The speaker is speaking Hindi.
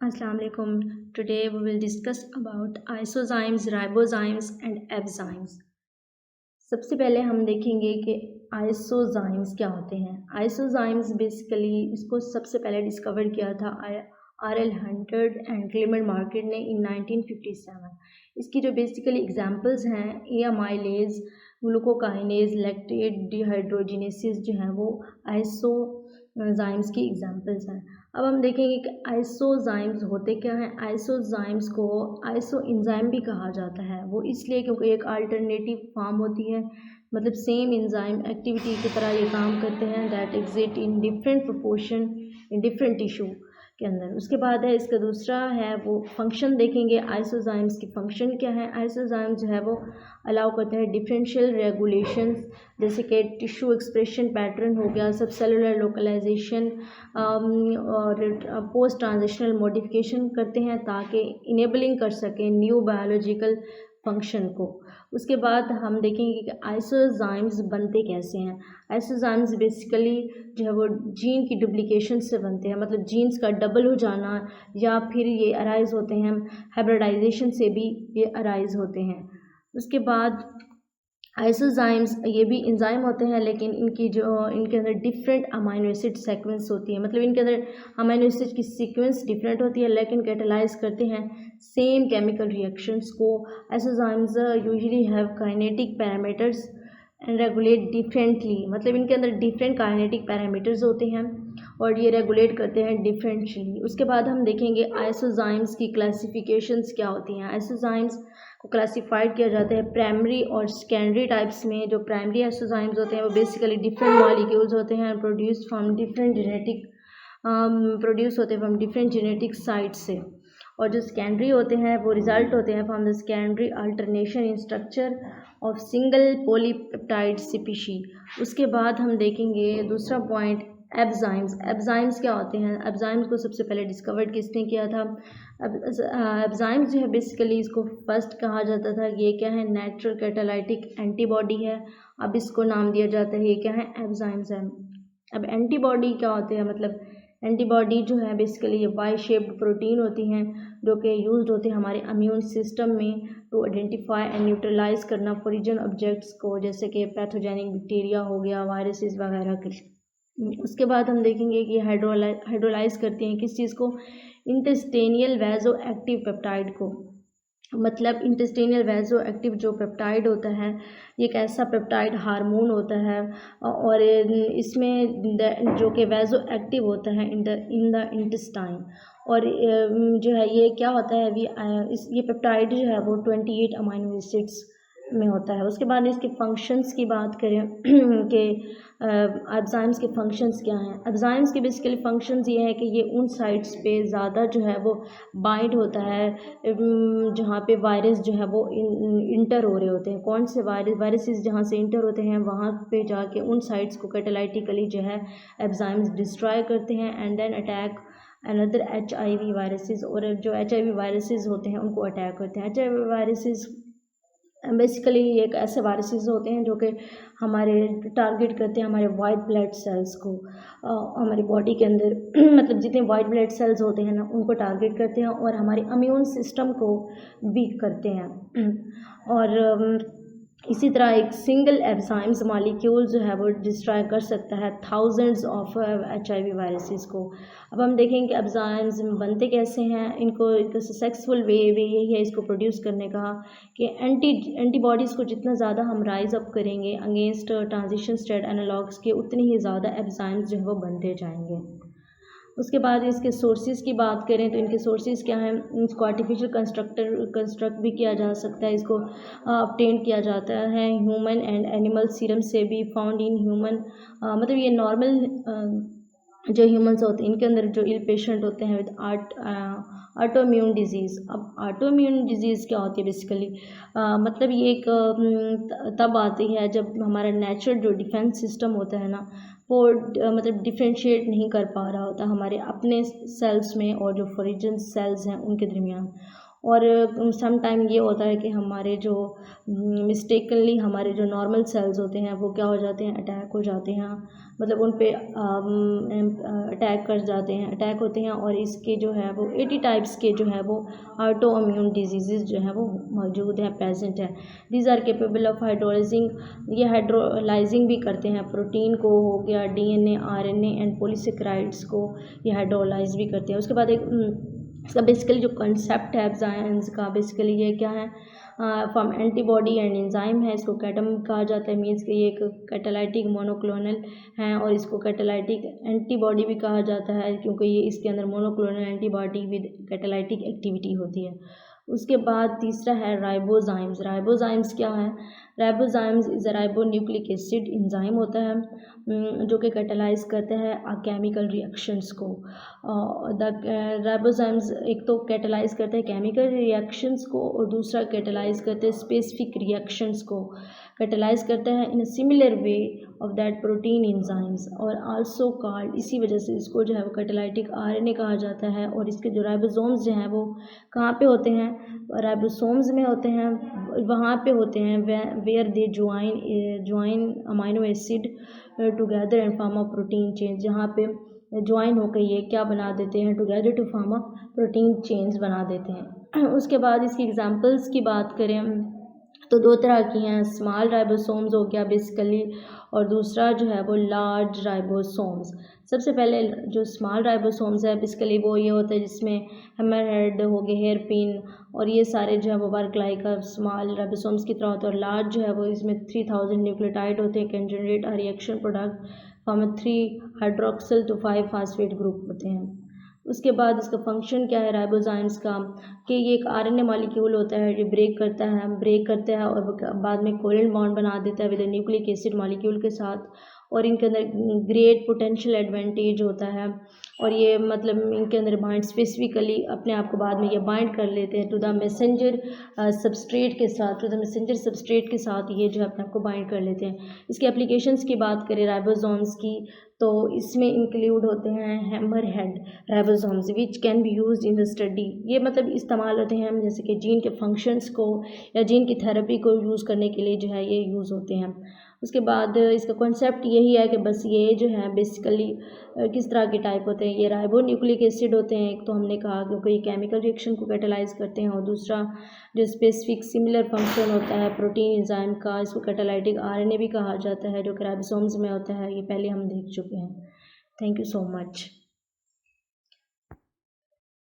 Assalamu alaikum. Today we will discuss about isozymes, ribozymes and enzymes. सबसे पहले हम देखेंगे कि आइसोजाइम्स क्या होते हैं। आइसोजाइम्स बेसिकली इसको सबसे पहले डिस्कवर किया था R.L. हंटर्ड एंड क्लेमेंट मार्केट ने इन 1957। इसकी जो बेसिकली एग्जांपल्स हैं एमाइलेज, ग्लूकोकाइनेज, लैक्टेट डिहाइड्रोजिनेसिस जो है वो आइसोजाइम्स की एग्जांपल्स हैं। अब हम देखेंगे कि आइसोजाइम्स होते क्या हैं। आइसोजाइम्स को आइसोएंजाइम भी कहा जाता है, वो इसलिए क्योंकि एक अल्टरनेटिव फॉर्म होती है, मतलब सेम एंजाइम एक्टिविटी की तरह ये काम करते हैं, that exist in different proportion in different tissue के अंदर। उसके बाद है इसका दूसरा है वो फंक्शन देखेंगे। आइसोजाइम्स की फंक्शन क्या है। आइसोजाइम जो है वो अलाउ करते हैं डिफरेंशियल रेगुलेशंस, जैसे कि टिश्यू एक्सप्रेशन पैटर्न हो गया, सब सेलुलर लोकलाइजेशन और पोस्ट ट्रांजिशनल मॉडिफिकेशन करते हैं ताकि इनेबलिंग कर सकें न्यू बायोलॉजिकल फंक्शन को। उसके बाद हम देखेंगे कि आइसोजाइम्स बनते कैसे हैं। आइसोजाइम्स बेसिकली जो है वो जीन की डुप्लीकेशन से बनते हैं, मतलब जीन्स का डबल हो जाना, या फिर ये अराइज होते हैं हाइब्रिडाइजेशन से भी ये अराइज होते हैं। उसके बाद आइसोजाइम्स ये भी एंजाइम होते हैं, लेकिन इनके अंदर डिफरेंट अमाइनो एसिड सीक्वेंस होती है, मतलब इनके अंदर अमाइनो एसिड की सीक्वेंस डिफरेंट होती है, लेकिन कैटालाइज करते हैं सेम केमिकल रिएक्शंस को। आइसोजाइम्स usually have kinetic parameters and regulate differently, मतलब इनके अंदर डिफरेंट काइनेटिक पैरामीटर्स होते हैं और ये रेगुलेट करते हैं डिफरेंटली। उसके बाद हम देखेंगे आइसोजाइम्स की क्लासिफिकेशंस क्या होती हैं। आइसोजाइम्स को क्लासिफाइड किया जाता है प्राइमरी और सेकेंडरी टाइप्स में। जो प्राइमरी आइसोजाइम्स होते हैं वो बेसिकली डिफरेंट मॉलिक्यूल्स होते हैं प्रोड्यूस होते हैं फ्रॉम डिफरेंट जेनेटिक साइट से, और जो सेकेंडरी होते हैं वो रिजल्ट होते हैं from the secondary alternation in structure of single polypeptide species. उसके बाद हम देखेंगे दूसरा पॉइंट एब्जाइम्स। एब्जाइम्स क्या होते हैं। एब्जाइम्स को सबसे पहले डिस्कवर्ड किसने किया था। एब्जाइम्स जो है बेसिकली इसको फर्स्ट कहा जाता था ये क्या है, नेचुरल कैटालाइटिक एंटीबॉडी है। अब इसको नाम दिया जाता है ये क्या है, एब्जाइम्स है। अब एंटीबॉडी क्या होते हैं, मतलब एंटीबॉडी जो है बेसिकली ये वाई शेप्ड प्रोटीन होती हैं जो कि यूज्ड होते हैं हमारे इम्यून सिस्टम में टू आइडेंटिफाई एंड न्यूट्रलाइज करना फॉरिजन ऑब्जेक्ट्स को, जैसे कि पैथोजेनिक बैक्टीरिया हो गया, वायरसेस वगैरह के। उसके बाद हम देखेंगे कि हाइड्रोलाइज करते हैं किस चीज़ को, इंटेस्टेनियल वैजो एक्टिव पेप्टाइड को। मतलब इंटेस्टेनियल वैजो एक्टिव जो पेप्टाइड होता है ये एक ऐसा पेप्टाइड हार्मोन होता है और इसमें जो कि वैजो एक्टिव होता है इन द इंटेस्टाइन, और जो है ये क्या होता है ये पेप्टाइड जो है वो 28 अमाइनो एसिड्स में होता है। उसके बाद इसके फंक्शंस की बात करें कि एब्जाइम्स के फंक्शंस क्या हैं। एब्जाइम्स के बेसिकली फंक्शंस ये है कि ये उन साइट्स पे ज़्यादा जो है वो बाइंड होता है जहाँ पे वायरस जो है वो इंटर हो रहे होते हैं। कौन से वायरसेस जहाँ से इंटर होते हैं वहाँ पे जाके उन साइट्स को कैटालाइटिकली जो है एब्जाइम्स डिस्ट्रॉय करते हैं and then attack another HIV viruses, और जो HIV वायरसेस होते हैं उनको अटैक करते हैं। HIV वायरसेस बेसिकली एक ऐसे वायरसेस होते हैं जो कि हमारे टारगेट करते हैं हमारे वाइट ब्लड सेल्स को, हमारी बॉडी के अंदर मतलब जितने वाइट ब्लड सेल्स होते हैं ना उनको टारगेट करते हैं और हमारे इम्यून सिस्टम को वीक करते हैं। और इसी तरह एक सिंगल एब्जाइम्स मॉलिक्यूल जो है वो डिस्ट्रॉय कर सकता है थाउजेंड्स ऑफ HIV वायरसेस को। अब हम देखेंगे एब्जाइम्स बनते कैसे हैं। इनका सक्सेसफुल वे यही है इसको प्रोड्यूस करने का कि एंटीबॉडीज़ को जितना ज़्यादा हम राइज अप करेंगे अगेंस्ट ट्रांजिशन स्टेट एनालॉग्स के, उतनी ही ज़्यादा एब्जाइम्स जो है वो बनते जाएंगे। उसके बाद इसके सोर्सेज की बात करें तो इनके सोर्सेज क्या हैं। इसको आर्टिफिशियल कंस्ट्रक्ट भी किया जा सकता है, इसको ऑब्टेन किया जाता है ह्यूमन एंड एनिमल सीरम से भी, फाउंड इन ह्यूमन, मतलब ये नॉर्मल जो ह्यूमन्स होते हैं इनके अंदर जो इल पेशेंट होते हैं विद ऑटोइम्यून डिजीज़। अब ऑटोइम्यून डिजीज़ क्या होती है बेसिकली, मतलब ये एक तब आती है जब हमारा नेचुरल जो डिफेंस सिस्टम होता है ना वो मतलब डिफ्रेंशिएट नहीं कर पा रहा होता हमारे अपने सेल्स में और जो फॉरिजन सेल्स हैं उनके दरमियान, और सम टाइम ये होता है कि हमारे जो मिस्टेकनली हमारे जो नॉर्मल सेल्स होते हैं वो क्या हो जाते हैं, अटैक हो जाते हैं, मतलब उन पे अटैक कर जाते हैं, अटैक होते हैं। और इसके जो है वो 80 टाइप्स के जो है वो ऑटो इम्यून डिजीज़ जो है वो मौजूद हैं, प्रेजेंट है। These are capable of hydrolysing, ये हाइड्रोलाइजिंग भी करते हैं, प्रोटीन को हो गया, DNA, RNA एंड पॉलीसेकेराइड्स को ये हाइड्रोलाइज भी करते हैं। उसके बाद एक इसका बेसिकली जो कंसेप्ट है एंजाइम्स का, बेसिकली ये क्या है, फ्रॉम एंटीबॉडी एंड एंजाइम है। इसको कैटम कहा जाता है, मीन्स कि ये एक कैटालाइटिक मोनोक्लोनल है। और इसको कैटालाइटिक एंटीबॉडी भी कहा जाता है क्योंकि ये इसके अंदर monoclonal antibody with catalytic activity होती है। उसके बाद तीसरा है राइबोजाइम्स। राइबोजाइम्स क्या है, ribozymes is a ribonucleic acid enzyme होता है जो कि कैटालाइज करता है केमिकल रिएक्शंस को। द राइबोजाइम्स एक तो कैटालाइज करते हैं केमिकल रिएक्शंस को और दूसरा कैटालाइज करते हैं स्पेसिफिक रिएक्शंस को। कैटालाइज करता है in a similar way of that protein enzymes और आल्सो कॉल्ड, इसी वजह से इसको जो है वो कैटालाइटिक RNA कहा जाता है। और इसके जो राइबोसोम्स जो हैं वो कहाँ पे होते हैं, राइबोसोम्स में होते हैं, वहाँ पे होते हैं where they join amino acid together and form a protein chain, जहाँ पे ज्वाइन होकर ये क्या बना देते हैं, together to form a protein chain बना देते हैं। उसके बाद इसकी एग्जांपल्स की बात करें तो दो तरह की हैं, स्मॉल राइबोसोम्स हो गया बेसिकली, और दूसरा जो है वो लार्ज राइबोसोम्स। सबसे पहले जो स्मॉल राइबोसोम्स है बेसिकली वो ये होता है जिसमें हैमर हेड हो गए, हेयर पिन और ये सारे जो है वो वर्कलाई का स्मॉल राइबोसोम्स की तरह होता है। और लार्ज जो है वो इसमें 3000 न्यूक्लियोटाइड होते हैं, can generate a reaction product from 3 hydroxyl to 5 phosphate group होते हैं। उसके बाद इसका फंक्शन क्या है राइबोजाइम्स का, कि ये एक RNA मॉलिक्यूल होता है, ये ब्रेक करता है और बाद में कोवलेंट बॉन्ड बना देता है विद न्यूक्लिक एसिड मॉलिक्यूल के साथ। और इनके अंदर ग्रेट पोटेंशियल एडवांटेज होता है और ये मतलब इनके अंदर बाइंड स्पेसिफिकली अपने आप को बाद में ये बाइंड कर लेते हैं टू द मैसेंजर सबस्ट्रेट के साथ, के साथ ये जो है अपने आप को बाइंड कर लेते हैं। इसके एप्लीकेशंस की बात करें राइबोसोम्स की तो इसमें इंक्लूड होते हैं hammer head ribosomes which can be used in the study, ये मतलब इस्तेमाल होते हैं जैसे कि जीन के फंक्शंस को या जीन की थेरेपी को यूज़ करने के लिए जो है ये यूज़ होते हैं। उसके बाद इसका कॉन्सेप्ट यही है कि बस ये जो है बेसिकली किस तरह के टाइप होते हैं, ये राइबो न्यूक्लिक एसिड होते हैं, एक तो हमने कहा क्योंकि ये केमिकल रिएक्शन को कैटालाइज करते हैं, और दूसरा जो स्पेसिफिक सिमिलर फंक्शन होता है प्रोटीन एंजाइम का, इसको कैटालाइटिक RNA भी कहा जाता है जो कि राइबोसोम्स में होता है, ये पहले हम देख चुके हैं। Thank you so much.